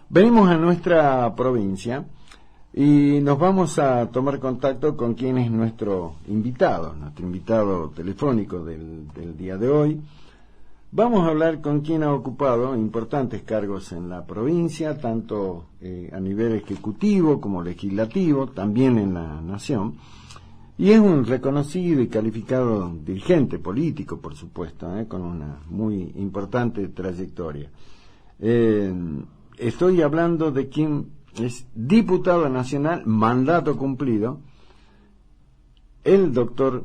Venimos a nuestra provincia y nos vamos a tomar contacto con quien es nuestro invitado telefónico del día de hoy. Vamos a hablar con quien ha ocupado importantes cargos en la provincia, tanto a nivel ejecutivo como legislativo, también en la nación. Y es un reconocido y calificado dirigente político, por supuesto, con una muy importante trayectoria. Estoy hablando de quien es diputado nacional, mandato cumplido, el doctor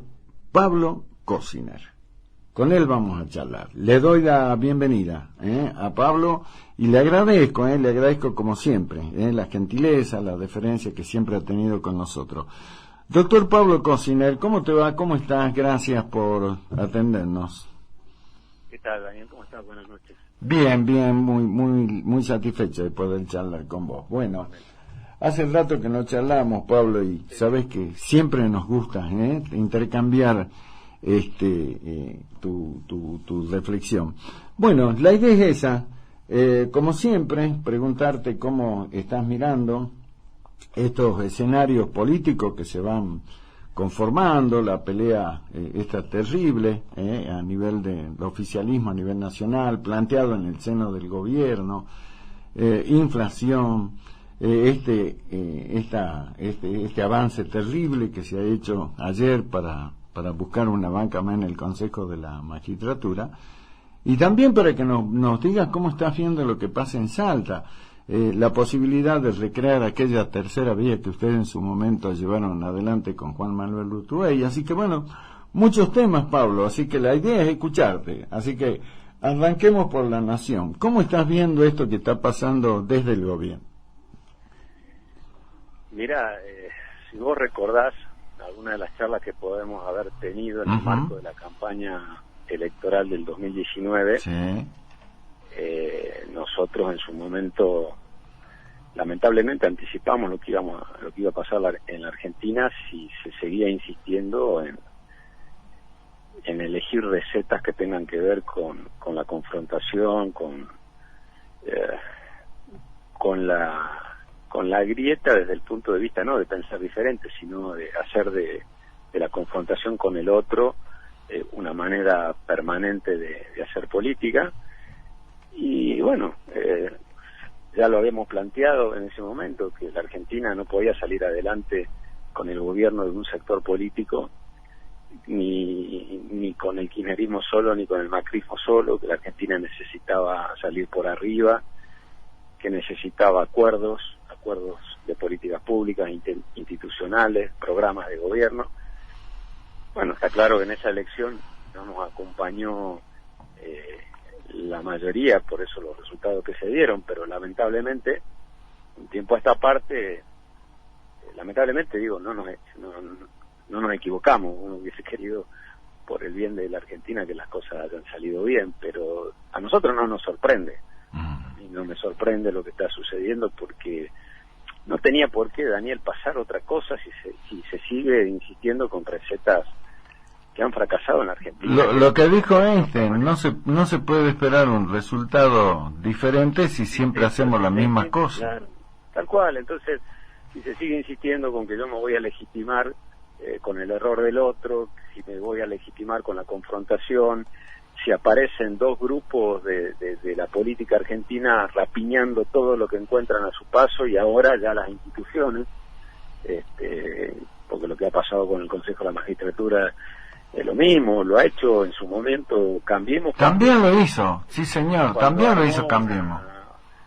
Pablo Cosiner. Con él vamos a charlar. Le doy la bienvenida a Pablo y le agradezco como siempre, la gentileza, la deferencia que siempre ha tenido con nosotros. Doctor Pablo Cosiner, ¿cómo te va? ¿Cómo estás? Gracias por atendernos. ¿Qué tal, Daniel? ¿Cómo estás? Buenas noches. Bien, muy satisfecho de poder charlar con vos. Bueno, hace rato que no charlamos, Pablo, y sabés que siempre nos gusta intercambiar tu reflexión. Bueno, la idea es esa, como siempre, preguntarte cómo estás mirando estos escenarios políticos que se van conformando, la pelea esta terrible a nivel del oficialismo, a nivel nacional, planteado en el seno del gobierno, inflación, este avance terrible que se ha hecho ayer para buscar una banca más en el Consejo de la Magistratura, y también para que nos digas cómo estás viendo lo que pasa en Salta, la posibilidad de recrear aquella tercera vía que ustedes en su momento llevaron adelante con Juan Manuel Urtubey. Así que bueno, muchos temas, Pablo, así que la idea es escucharte. Así que arranquemos por la nación. ¿Cómo estás viendo esto que está pasando desde el gobierno? Mira, si vos recordás alguna de las charlas que podemos haber tenido en el marco de la campaña electoral del 2019, sí. Nosotros en su momento lamentablemente anticipamos lo que iba a pasar en la Argentina si se seguía insistiendo en elegir recetas que tengan que ver con la confrontación, con la grieta desde el punto de vista no de pensar diferente, sino de hacer de la confrontación con el otro una manera permanente de hacer política. Y bueno, ya lo habíamos planteado en ese momento, que la Argentina no podía salir adelante con el gobierno de un sector político, ni con el kirchnerismo solo, ni con el macrismo solo, que la Argentina necesitaba salir por arriba, que necesitaba acuerdos de políticas públicas, institucionales, programas de gobierno. Bueno, está claro que en esa elección no nos acompañó la mayoría, por eso los resultados que se dieron, pero lamentablemente, un tiempo a esta parte, lamentablemente digo, no nos equivocamos. Uno hubiese querido, por el bien de la Argentina, que las cosas hayan salido bien, pero a nosotros no nos sorprende. Y no me sorprende lo que está sucediendo, porque no tenía por qué, Daniel, pasar otra cosa si se sigue insistiendo con recetas que han fracasado en la Argentina. Lo que dijo Einstein, no se puede esperar un resultado diferente si siempre hacemos las mismas cosas. Claro, tal cual. Entonces, si se sigue insistiendo con que yo me voy a legitimar con el error del otro, si me voy a legitimar con la confrontación, si aparecen dos grupos de la política argentina rapiñando todo lo que encuentran a su paso, y ahora ya las instituciones, porque lo que ha pasado con el Consejo de la Magistratura es lo mismo, lo ha hecho en su momento Cambiemos. También lo hizo, sí señor, también lo hizo Cambiemos.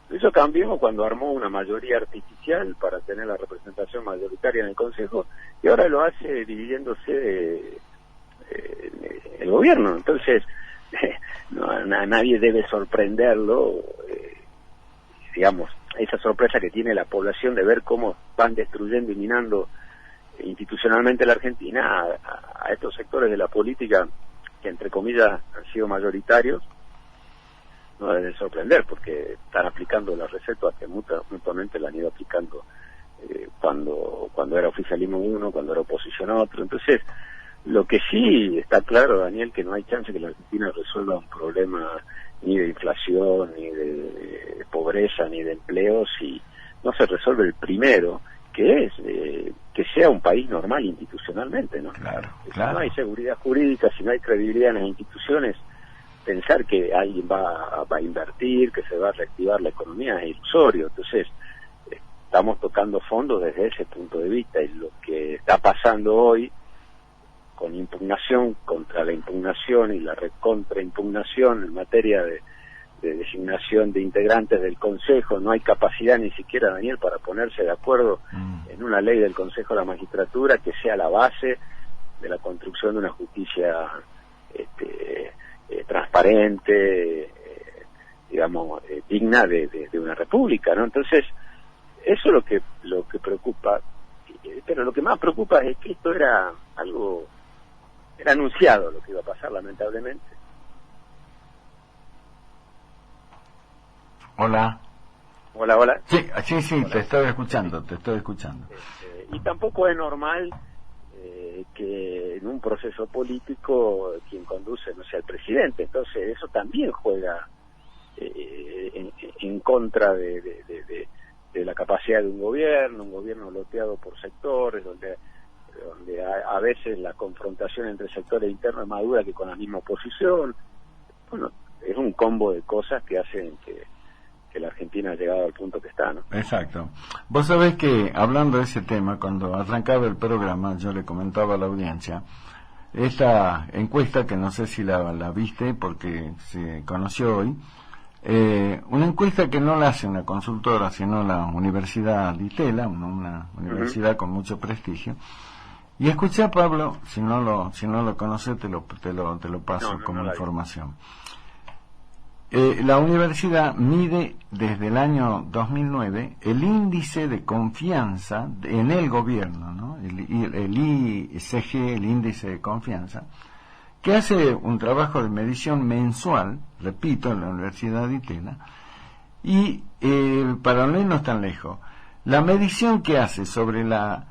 Lo hizo Cambiemos cuando armó una mayoría artificial para tener la representación mayoritaria en el Consejo, y ahora lo hace dividiéndose el gobierno. Entonces, a nadie debe sorprenderlo, digamos, esa sorpresa que tiene la población de ver cómo van destruyendo y minando institucionalmente la Argentina a estos sectores de la política que entre comillas han sido mayoritarios. No debe sorprender, porque están aplicando las recetas que mutuamente la han ido aplicando cuando era oficialismo uno, cuando era oposición otro. Entonces Lo que sí está claro, Daniel, que no hay chance que la Argentina resuelva un problema ni de inflación, ni de pobreza, ni de empleo, si no se resuelve el primero, que es que sea un país normal institucionalmente, ¿no? Claro, Si claro. no hay seguridad jurídica, si no hay credibilidad en las instituciones, pensar que alguien va a invertir, que se va a reactivar la economía es ilusorio. Entonces, estamos tocando fondo desde ese punto de vista, y lo que está pasando hoy con impugnación contra la impugnación y la recontraimpugnación en materia de designación de integrantes del Consejo, no hay capacidad ni siquiera, Daniel, para ponerse de acuerdo en una ley del Consejo de la Magistratura que sea la base de la construcción de una justicia transparente, digamos, digna de una república, ¿no? Entonces, eso es lo que preocupa, pero lo que más preocupa es que esto era anunciado lo que iba a pasar, lamentablemente. Hola. Hola. Sí, Hola. te estoy escuchando. Y tampoco es normal que en un proceso político quien conduce no sea el presidente. Entonces eso también juega en contra de la capacidad de un gobierno loteado por sectores, donde a veces la confrontación entre sectores internos es más dura que con la misma oposición. Bueno, es un combo de cosas que hacen que la Argentina ha llegado al punto que está, ¿no? Exacto. Vos sabés que, hablando de ese tema, cuando arrancaba el programa, yo le comentaba a la audiencia, esta encuesta, que no sé si la viste porque se conoció hoy, una encuesta que no la hace una consultora, sino la Universidad de Itela, una universidad con mucho prestigio. Y escuché a Pablo, si no lo conoces, te lo paso como información. La universidad mide desde el año 2009 el índice de confianza en el gobierno, ¿no? El ICG, el índice de confianza, que hace un trabajo de medición mensual, repito, en la Universidad de Itela, y para no irnos tan lejos, la medición que hace sobre la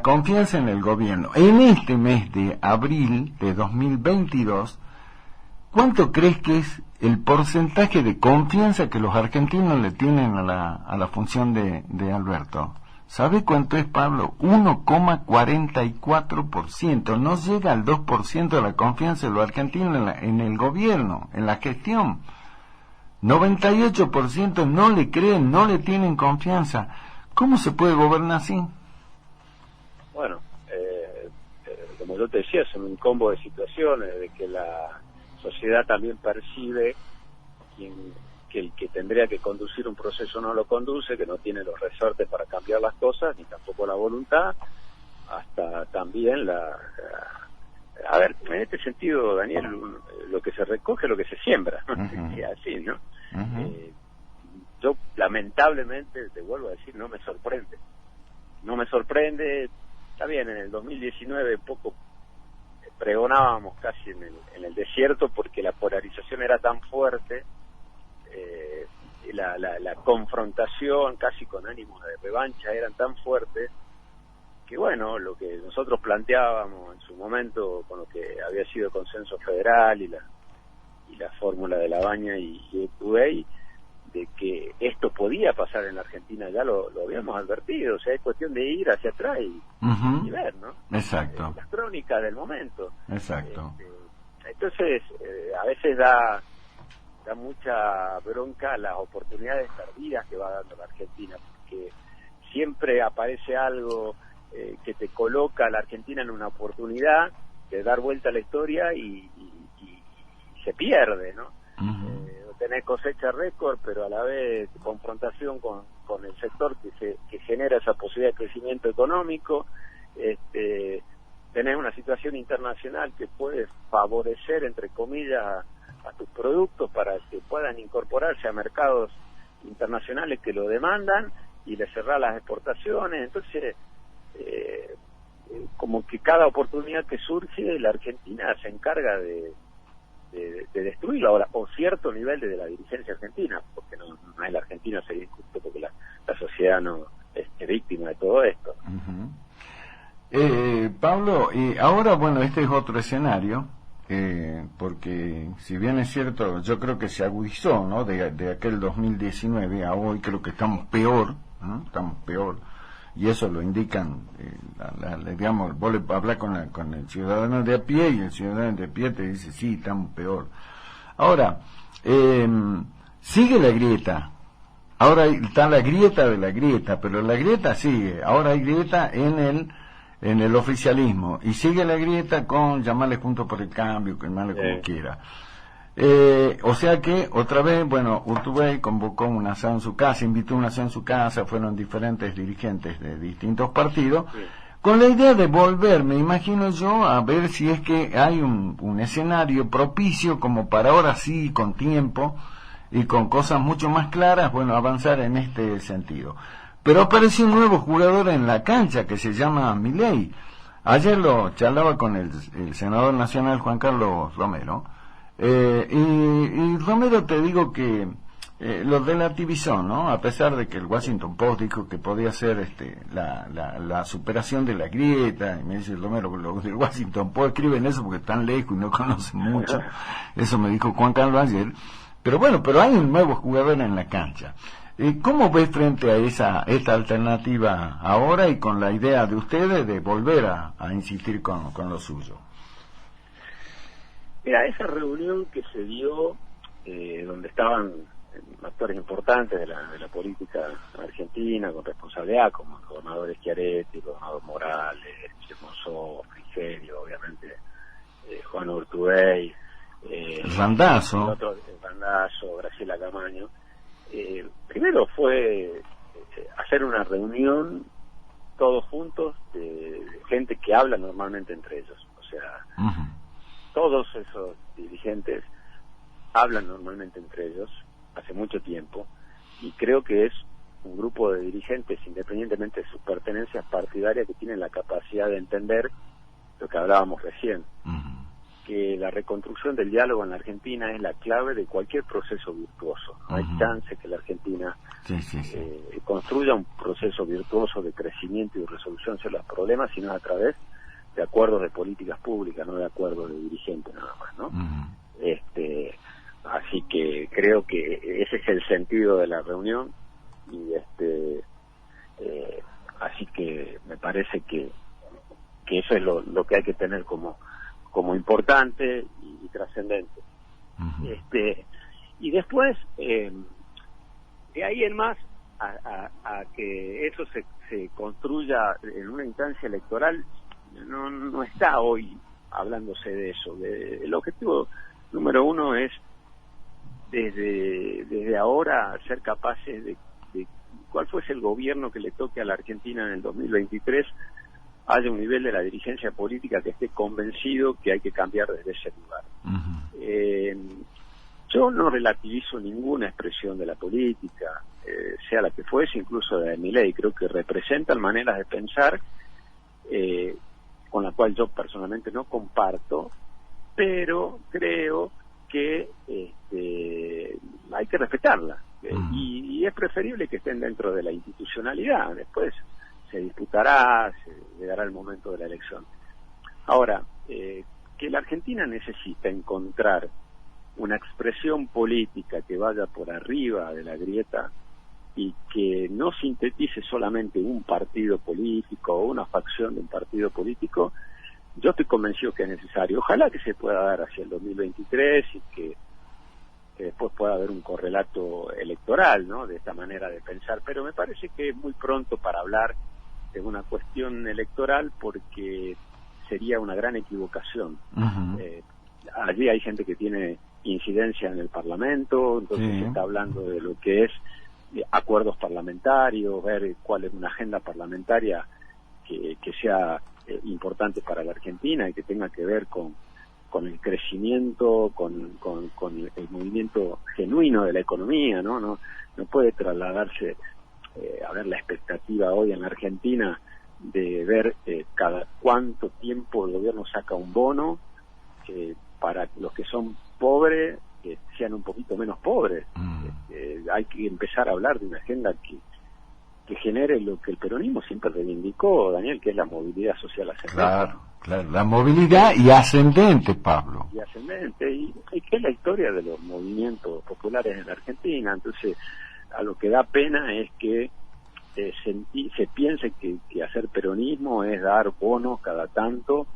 confianza en el gobierno en este mes de abril de 2022, ¿cuánto crees que es el porcentaje de confianza que los argentinos le tienen a la función de Alberto? ¿Sabe cuánto es, Pablo? 1,44%. No llega al 2% de la confianza de los argentinos en el gobierno, en la gestión. 98% no le creen, no le tienen confianza. ¿Cómo se puede gobernar así? Bueno, como yo te decía, son un combo de situaciones, de que la sociedad también percibe que el que tendría que conducir un proceso no lo conduce, que no tiene los resortes para cambiar las cosas, ni tampoco la voluntad, hasta también a ver, en este sentido, Daniel, lo que se recoge es lo que se siembra, y así, ¿no? Yo, lamentablemente, te vuelvo a decir, no me sorprende, está bien, en el 2019 poco pregonábamos casi en el desierto porque la polarización era tan fuerte, la confrontación casi con ánimo de revancha eran tan fuertes que bueno, lo que nosotros planteábamos en su momento con lo que había sido el consenso federal y la fórmula de La Baña y Etuey, de que esto podía pasar en la Argentina, ya lo habíamos advertido. O sea, es cuestión de ir hacia atrás y ver, ¿no? Exacto. Las crónicas del momento. Exacto. Entonces, a veces da mucha bronca las oportunidades perdidas que va dando la Argentina, porque siempre aparece algo que te coloca a la Argentina en una oportunidad de dar vuelta a la historia y se pierde, ¿no? Tener cosecha récord, pero a la vez confrontación con el sector que genera esa posibilidad de crecimiento económico, tener una situación internacional que puede favorecer, entre comillas, a tus productos para que puedan incorporarse a mercados internacionales que lo demandan y le cerrar las exportaciones. Entonces, como que cada oportunidad que surge, la Argentina se encarga de destruirlo ahora, o cierto nivel de la dirigencia argentina, porque no es la Argentina, sería injusto, porque la sociedad no es víctima de todo esto. Pablo, ahora, bueno, este es otro escenario, porque si bien es cierto, yo creo que se agudizó, ¿no? De aquel 2019 a hoy, creo que estamos peor, ¿no? Estamos peor, y eso lo indican, digamos, vos le hablas con el ciudadano de a pie, y el ciudadano de a pie te dice, sí, estamos peor. Ahora, sigue la grieta. Ahora está la grieta de la grieta, pero la grieta sigue. Ahora hay grieta en el oficialismo, y sigue la grieta con llamarle Juntos por el Cambio, llamarle como quiera. O sea que, otra vez, bueno, Urtubey convocó un asado en su casa, invitó un asado en su casa, fueron diferentes dirigentes de distintos partidos, con la idea de volver, me imagino yo, a ver si es que hay un escenario propicio como para ahora sí, con tiempo, y con cosas mucho más claras, bueno, avanzar en este sentido. Pero apareció un nuevo jugador en la cancha que se llama Milei. Ayer lo charlaba con el senador nacional Juan Carlos Romero, y Romero, te digo que lo relativizó, ¿no? A pesar de que el Washington Post dijo que podía ser la superación de la grieta, y me dice Romero, los del Washington Post escriben eso porque están lejos y no conocen mucho. Eso me dijo Juan Carlos ayer. Pero bueno, pero hay un nuevo jugador en la cancha. ¿Cómo ves frente a esta alternativa ahora y con la idea de ustedes de volver a insistir con lo suyo? Mira, esa reunión que se dio, donde estaban actores importantes de la política argentina con responsabilidad, como el gobernador Schiaretti, el gobernador Morales, Monzó, Frigerio, obviamente, Juan Urtubey, Randazzo, Graciela Camaño. Primero fue hacer una reunión todos juntos de gente que habla normalmente entre ellos. O sea, todos esos dirigentes hablan normalmente entre ellos hace mucho tiempo, y creo que es un grupo de dirigentes, independientemente de sus pertenencias partidarias, que tienen la capacidad de entender lo que hablábamos recién, que la reconstrucción del diálogo en la Argentina es la clave de cualquier proceso virtuoso. No hay chance que la Argentina construya un proceso virtuoso de crecimiento y de resolución de los problemas, sino a través de acuerdos de políticas públicas, no de acuerdos de dirigentes nada más, ¿no? Así que creo que ese es el sentido de la reunión, y así que me parece que eso es lo que hay que tener como importante y trascendente. Y después, de ahí en más, a que eso se construya en una instancia electoral, no está hoy hablándose de eso. El objetivo número uno es, desde ahora, ser capaces de cuál fuese el gobierno que le toque a la Argentina en el 2023, haya un nivel de la dirigencia política que esté convencido que hay que cambiar desde ese lugar. Yo no relativizo ninguna expresión de la política, sea la que fuese, incluso de Milei. Creo que representan maneras de pensar con la cual yo personalmente no comparto, pero creo que hay que respetarla, y es preferible que estén dentro de la institucionalidad. Después se disputará, se llegará el momento de la elección. Ahora, que la Argentina necesita encontrar una expresión política que vaya por arriba de la grieta y que no sintetice solamente un partido político o una facción de un partido político, yo estoy convencido que es necesario. Ojalá que se pueda dar hacia el 2023 y que después pueda haber un correlato electoral, ¿no?, de esta manera de pensar, pero me parece que es muy pronto para hablar de una cuestión electoral, porque sería una gran equivocación. Allí hay gente que tiene incidencia en el Parlamento, entonces se está hablando de lo que es acuerdos parlamentarios, ver cuál es una agenda parlamentaria que sea importante para la Argentina y que tenga que ver con el crecimiento, con el movimiento genuino de la economía, ¿no? No puede trasladarse a ver la expectativa hoy en la Argentina de ver cada cuánto tiempo el gobierno saca un bono para los que son pobres sean un poquito menos pobres. Hay que empezar a hablar de una agenda que genere lo que el peronismo siempre reivindicó, Daniel, que es la movilidad social ascendente. Claro, la movilidad y ascendente, Pablo. Y ascendente, y que es la historia de los movimientos populares en la Argentina. Entonces, a lo que da pena es que se piense que hacer peronismo es dar bonos cada tanto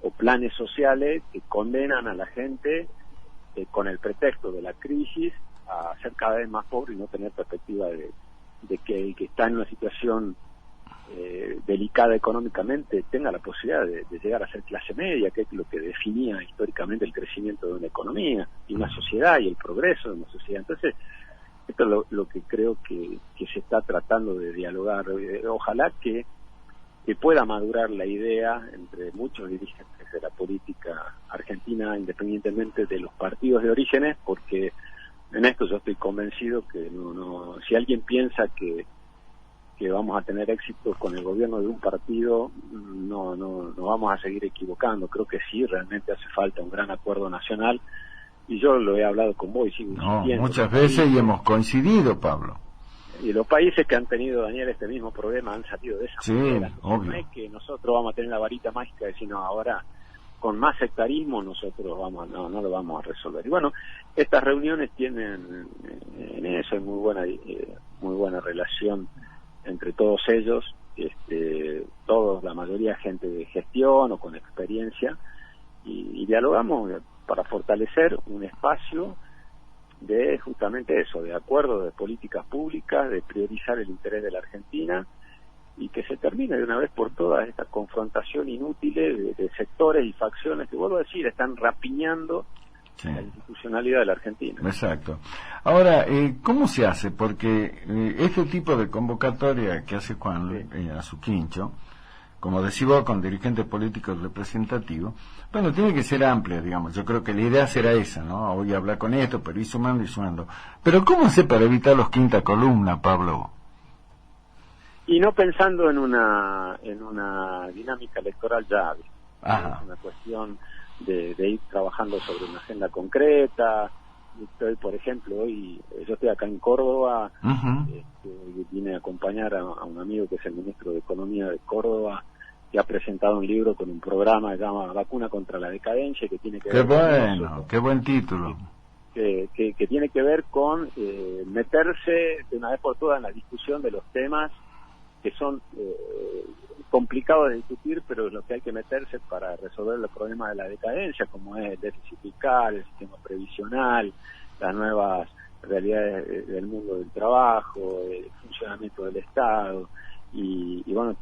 o planes sociales que condenan a la gente con el pretexto de la crisis a ser cada vez más pobre y no tener perspectiva de que el que está en una situación delicada económicamente tenga la posibilidad de llegar a ser clase media, que es lo que definía históricamente el crecimiento de una economía y una sociedad y el progreso de una sociedad. Entonces, esto es lo que creo que se está tratando de dialogar. Ojalá que pueda madurar la idea entre muchos dirigentes de la política argentina, independientemente de los partidos de orígenes, porque en esto yo estoy convencido que si alguien piensa que vamos a tener éxito con el gobierno de un partido, no vamos a seguir equivocando. Creo que sí, realmente hace falta un gran acuerdo nacional, y yo lo he hablado con vos y sigo insistiendo. Muchas veces y hemos coincidido, Pablo. Y los países que han tenido, Daniel, este mismo problema han salido de esa manera. Obvio. No es que nosotros vamos a tener la varita mágica de decir, no, ahora con más sectarismo nosotros no lo vamos a resolver. Y bueno, estas reuniones tienen en eso muy buena relación entre todos ellos, todos, la mayoría gente de gestión o con experiencia, y dialogamos para fortalecer un espacio de justamente eso, de acuerdo, de políticas públicas, de priorizar el interés de la Argentina, y que se termine de una vez por todas esta confrontación inútil de sectores y facciones que, vuelvo a decir, están rapiñando la institucionalidad de la Argentina. Exacto. Ahora, ¿cómo se hace? Porque este tipo de convocatoria que hace Juan a su quincho, como decís vos, con dirigentes políticos representativos, bueno, tiene que ser amplia, digamos. Yo creo que la idea será esa, ¿no? Hoy hablar con esto, pero ir sumando y sumando. Pero ¿cómo hace para evitar los quinta columna, Pablo? Y no pensando en una dinámica electoral ya, es una cuestión de ir trabajando sobre una agenda concreta. Por ejemplo, yo estoy acá en Córdoba, vine a acompañar a un amigo que es el ministro de Economía de Córdoba, que ha presentado un libro con un programa que se llama Vacuna contra la Decadencia, que tiene que ver qué buen título. Que tiene que ver con meterse de una vez por todas en la discusión de los temas que son complicados de discutir, pero en lo que hay que meterse para resolver los problemas de la decadencia, como es el déficit fiscal, el sistema previsional, las nuevas realidades del mundo del trabajo, el funcionamiento del Estado, y bueno,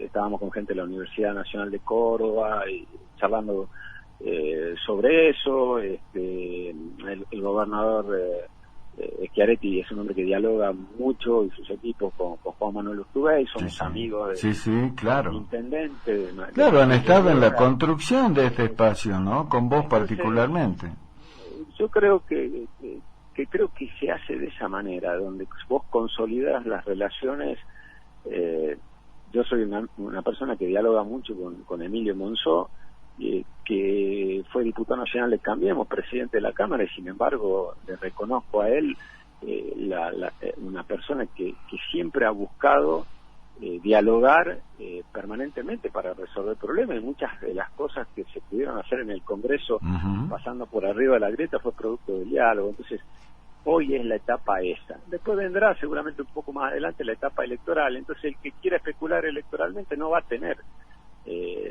estábamos con gente de la Universidad Nacional de Córdoba y charlando sobre eso. El gobernador Schiaretti es un hombre que dialoga mucho, y sus equipos con Juan Manuel Urtubey, somos amigos claro. del intendente. Claro, han estado en la construcción de este espacio, ¿no? Con vos particularmente. Yo creo que se hace de esa manera, donde vos consolidas las relaciones. Yo soy una persona que dialoga mucho con Emilio Monzó, que fue diputado nacional de Cambiemos, presidente de la Cámara, y sin embargo le reconozco a él una persona que siempre ha buscado dialogar permanentemente para resolver problemas, y muchas de las cosas que se pudieron hacer en el Congreso pasando por arriba de la grieta fue producto del diálogo. Entonces hoy es la etapa esa. Después vendrá seguramente un poco más adelante la etapa electoral. Entonces el que quiera especular electoralmente no va a tener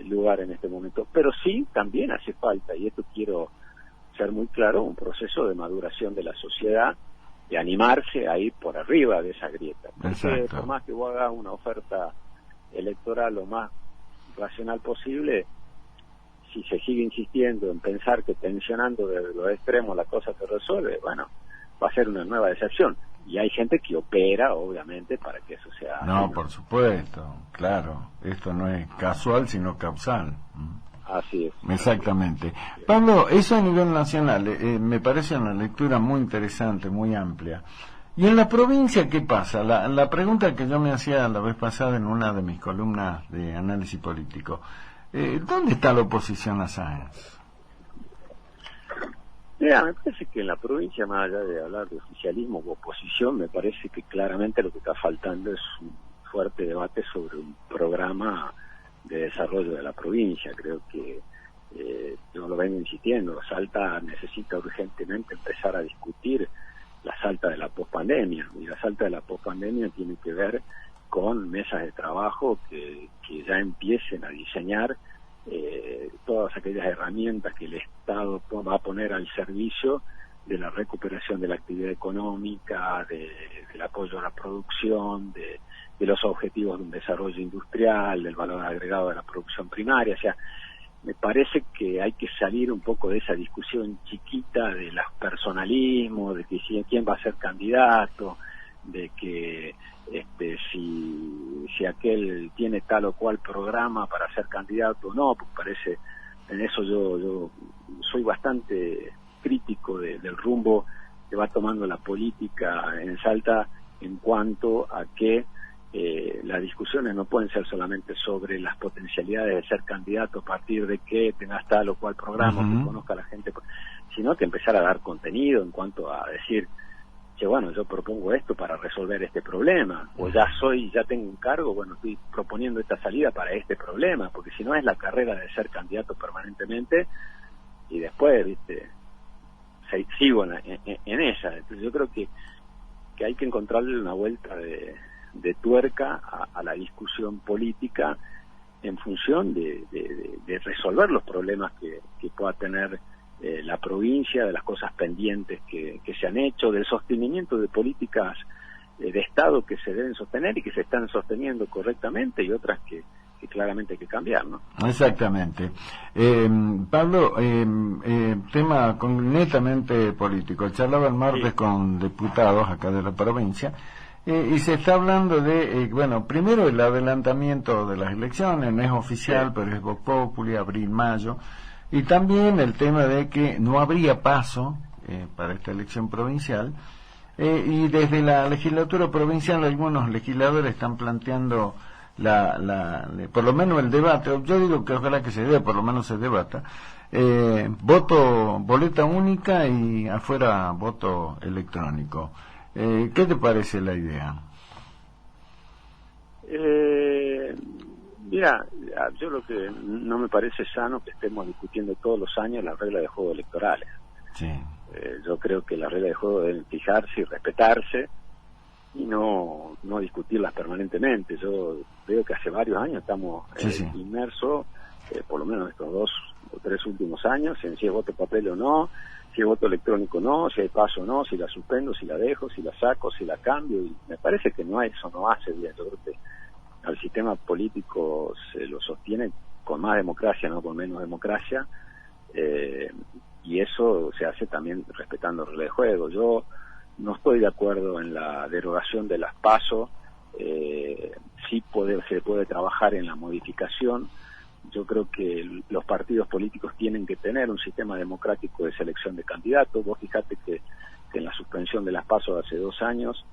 lugar en este momento. Pero sí, también hace falta, y esto quiero ser muy claro, un proceso de maduración de la sociedad, de animarse a ir por arriba de esa grieta. Porque por más que vos hagas una oferta electoral lo más racional posible, si se sigue insistiendo en pensar que tensionando de los extremos la cosa se resuelve, bueno, va a ser una nueva decepción. Y hay gente que opera, obviamente, para que eso sea... No, por supuesto, claro. Esto no es casual, sino causal. Así es. Exactamente. Pablo, eso a nivel nacional me parece una lectura muy interesante, muy amplia. ¿Y en la provincia qué pasa? La pregunta que yo me hacía la vez pasada en una de mis columnas de análisis político, ¿dónde está la oposición a Sáenz? Mira, me parece que en la provincia, más allá de hablar de oficialismo u oposición, me parece que claramente lo que está faltando es un fuerte debate sobre un programa de desarrollo de la provincia. Creo que yo lo vengo insistiendo, Salta necesita urgentemente empezar a discutir la Salta de la pospandemia, y la Salta de la pospandemia tiene que ver con mesas de trabajo que ya empiecen a diseñar todas aquellas herramientas que el Estado va a poner al servicio de la recuperación de la actividad económica, del apoyo a la producción, de los objetivos de un desarrollo industrial, del valor agregado de la producción primaria. O sea, me parece que hay que salir un poco de esa discusión chiquita de los personalismos, de que quién va a ser candidato, de que si aquel tiene tal o cual programa para ser candidato o no, porque parece, en eso yo soy bastante crítico del rumbo que va tomando la política en Salta en cuanto a que las discusiones no pueden ser solamente sobre las potencialidades de ser candidato a partir de que tengas tal o cual programa, que conozca a la gente, sino que empezar a dar contenido en cuanto a decir, che, bueno, yo propongo esto para resolver este problema, o ya tengo un cargo, bueno, estoy proponiendo esta salida para este problema, porque si no es la carrera de ser candidato permanentemente y después, viste, sigo en esa. Entonces yo creo que hay que encontrarle una vuelta de tuerca a la discusión política en función de resolver los problemas que pueda tener la provincia, de las cosas pendientes que se han hecho, del sostenimiento de políticas de Estado que se deben sostener y que se están sosteniendo correctamente, y otras que claramente hay que cambiar, ¿no? Exactamente. Pablo, tema netamente político. Charlaba el martes con diputados acá de la provincia y se está hablando de, bueno, primero el adelantamiento de las elecciones, no es oficial, pero es Vox Populi, abril-mayo, y también el tema de que no habría paso para esta elección provincial, y desde la legislatura provincial algunos legisladores están planteando por lo menos el debate. Yo digo que ojalá que se dé, por lo menos se debata, boleta única y afuera voto electrónico. ¿Qué te parece la idea? Mira, yo lo que no me parece sano que estemos discutiendo todos los años las reglas de juego electorales. Sí. Yo creo que las reglas de juego deben fijarse y respetarse y no discutirlas permanentemente. Yo veo que hace varios años estamos inmersos, por lo menos estos 2 o 3 últimos años, en si es voto papel o no, si es voto electrónico o no, si hay paso o no, si la suspendo, si la dejo, si la saco, si la cambio, y me parece que eso no hace bien. Yo creo que al sistema político se lo sostiene con más democracia, no con menos democracia, y eso se hace también respetando reglas de juego. Yo no estoy de acuerdo en la derogación de las PASO, se puede trabajar en la modificación. Yo creo que los partidos políticos tienen que tener un sistema democrático de selección de candidatos. Vos fijate que en la suspensión de las PASO hace 2 años,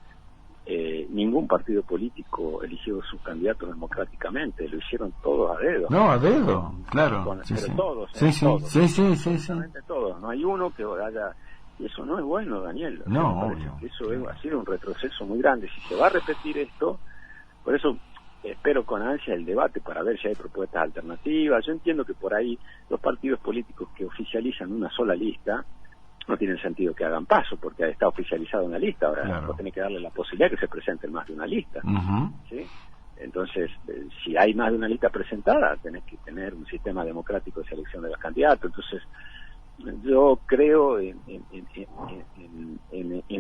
ningún partido político eligió sus candidatos democráticamente, lo hicieron todos a dedo. No, a dedo, claro. Todos, todos. No hay uno que haya... Y eso no es bueno, Daniel. No, obvio. Eso ha sido un retroceso muy grande. Si se va a repetir esto, por eso espero con ansia el debate para ver si hay propuestas alternativas. Yo entiendo que por ahí los partidos políticos que oficializan una sola lista no tienen sentido que hagan paso, porque está oficializada una lista. Ahora vos tenés que darle la posibilidad de que se presenten más de una lista. ¿Sí? Entonces, si hay más de una lista presentada, tenés que tener un sistema democrático de selección de los candidatos. Entonces, yo creo en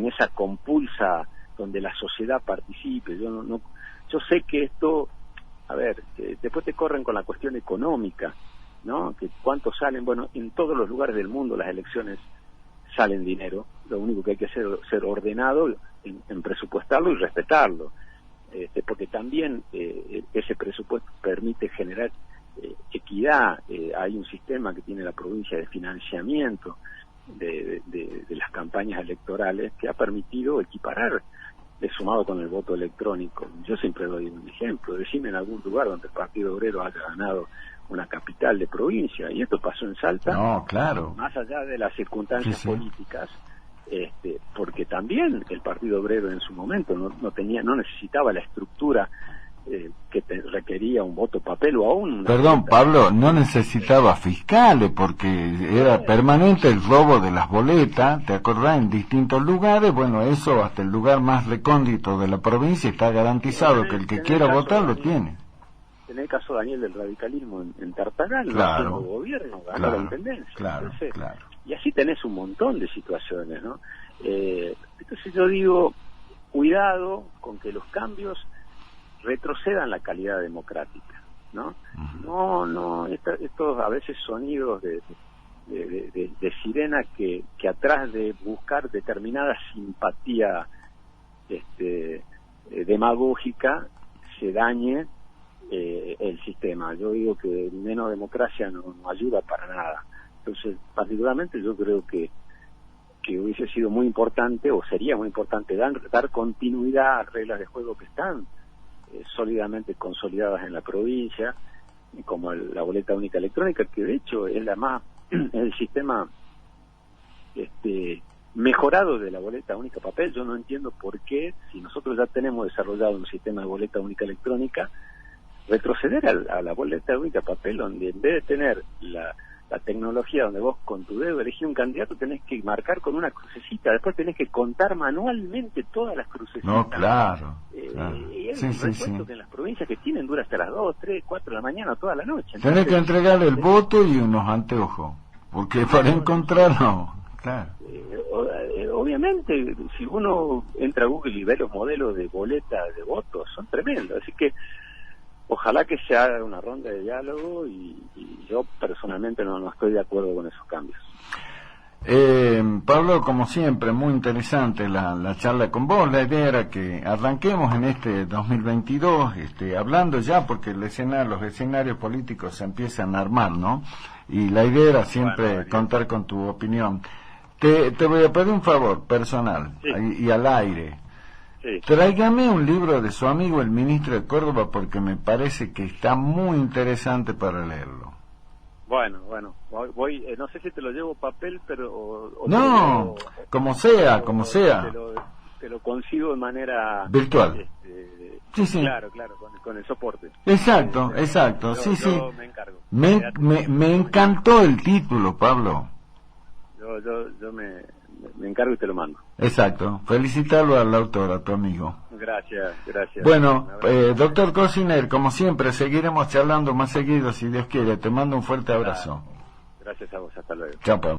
esa compulsa donde la sociedad participe. Yo sé que esto, después te corren con la cuestión económica, ¿no? Que cuánto salen. Bueno, en todos los lugares del mundo las elecciones salen dinero. Lo único que hay que hacer es ser ordenado en presupuestarlo y respetarlo, porque también ese presupuesto permite generar equidad. Hay un sistema que tiene la provincia de financiamiento de las campañas electorales que ha permitido equiparar, sumado con el voto electrónico. Yo siempre doy un ejemplo: decime en algún lugar donde el Partido Obrero haya ganado una capital de provincia, y esto pasó en Salta. No, claro. Más allá de las circunstancias políticas, porque también el Partido Obrero en su momento no necesitaba la estructura que requería un voto papel o aún... Perdón, Pablo, no necesitaba fiscales porque era permanente el robo de las boletas, ¿te acordás? En distintos lugares, bueno, eso hasta el lugar más recóndito de la provincia está garantizado que el que quiera votar lo tiene. En el caso de Daniel del radicalismo en Tartagal, claro, no gobierno, ganó la intendencia. Claro, entonces, claro. Y así tenés un montón de situaciones, ¿no? Entonces yo digo, cuidado con que los cambios retrocedan la calidad democrática, ¿no? Estos a veces sonidos de sirena que atrás de buscar determinada simpatía demagógica se dañe el sistema. Yo digo que menos democracia no ayuda para nada. Entonces, particularmente yo creo que hubiese sido muy importante, o sería muy importante, dar continuidad a reglas de juego que están sólidamente consolidadas en la provincia, como la boleta única electrónica, que de hecho es el sistema mejorado de la boleta única papel. Yo no entiendo por qué, si nosotros ya tenemos desarrollado un sistema de boleta única electrónica, retroceder a la boleta única papel, donde en vez de tener la tecnología donde vos con tu dedo elegís un candidato, tenés que marcar con una crucecita, después tenés que contar manualmente todas las crucecitas. No, claro. Y es un recuento que en las provincias que tienen dura hasta las 2, 3, 4 de la mañana, toda la noche. Entonces, tenés que entregarle el voto y unos anteojos, porque para encontrarlo, claro. Obviamente, si uno entra a Google y ve los modelos de boletas de votos, son tremendos, así que ojalá que se haga una ronda de diálogo y yo personalmente no estoy de acuerdo con esos cambios. Pablo, como siempre, muy interesante la charla con vos. La idea era que arranquemos en este 2022, hablando ya, porque los escenarios políticos se empiezan a armar, ¿no? Y la idea era siempre contar con tu opinión. Te voy a pedir un favor personal, y al aire. Sí. Tráigame un libro de su amigo el ministro de Córdoba, porque me parece que está muy interesante para leerlo. Bueno, voy, no sé si te lo llevo papel, pero... No, como sea. Te lo consigo de manera... virtual. Sí. Claro, con el soporte. Exacto, sí. Yo me encargo. Me encantó el título, Pablo. Yo me encargo y te lo mando. Exacto. Felicitarlo al autor, a tu amigo. Gracias. Bueno, doctor Cosiner, como siempre, seguiremos charlando más seguido, si Dios quiere. Te mando un fuerte abrazo. Gracias a vos, hasta luego. Chao, Pablo.